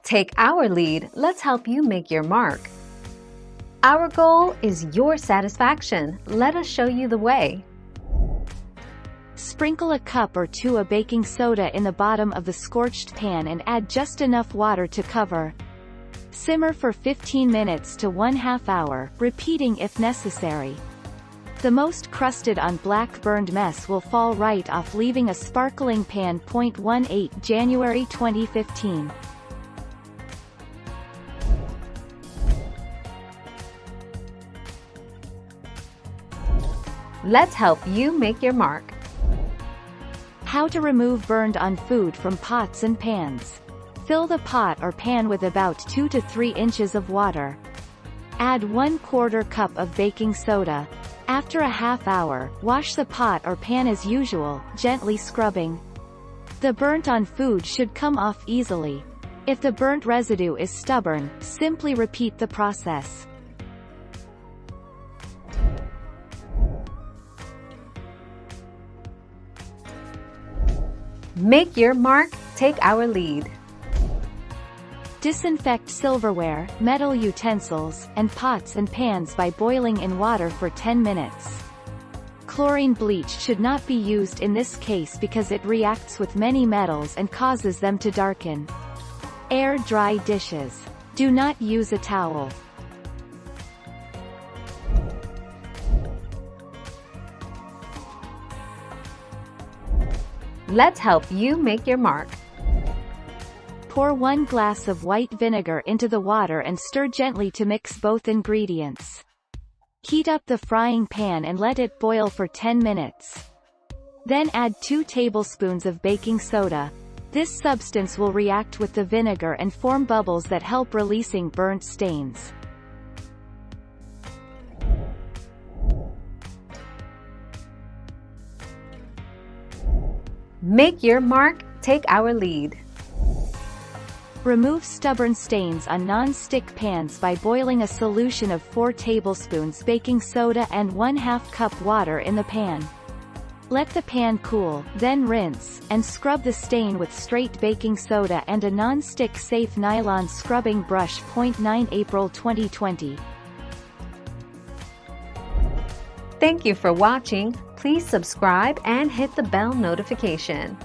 Take our lead, let's help you make your mark. Our goal is your satisfaction. Let us show you the way. Sprinkle a cup or two of baking soda in the bottom of the scorched pan and add just enough water to cover. Simmer for 15 minutes to 1/2 hour, repeating if necessary. The most crusted on black burned mess will fall right off, leaving a sparkling pan. 18 January 2015. Let's help you make your mark. How to remove burned on food from pots and pans. Fill the pot or pan with about 2 to 3 inches of water. Add 1/4 cup of baking soda. After a half hour, wash the pot or pan as usual, gently scrubbing. The burnt on food should come off easily. If the burnt residue is stubborn, simply repeat the process. Make your mark, take our lead. Disinfect silverware, metal utensils, and pots and pans by boiling in water for 10 minutes. Chlorine bleach should not be used in this case because it reacts with many metals and causes them to darken. Air dry dishes. Do not use a towel. Let's help you make your mark. Pour 1 glass of white vinegar into the water and stir gently to mix both ingredients. Heat up the frying pan and let it boil for 10 minutes. Then add 2 tablespoons of baking soda. This substance will react with the vinegar and form bubbles that help releasing burnt stains. Make your mark, take our lead. Remove stubborn stains on non-stick pans by boiling a solution of 4 tablespoons baking soda and 1/2 cup water in the pan. Let the pan cool, then rinse, and scrub the stain with straight baking soda and a non-stick safe nylon scrubbing brush. 9 April 2020. Thank you for watching. Please subscribe and hit the bell notification.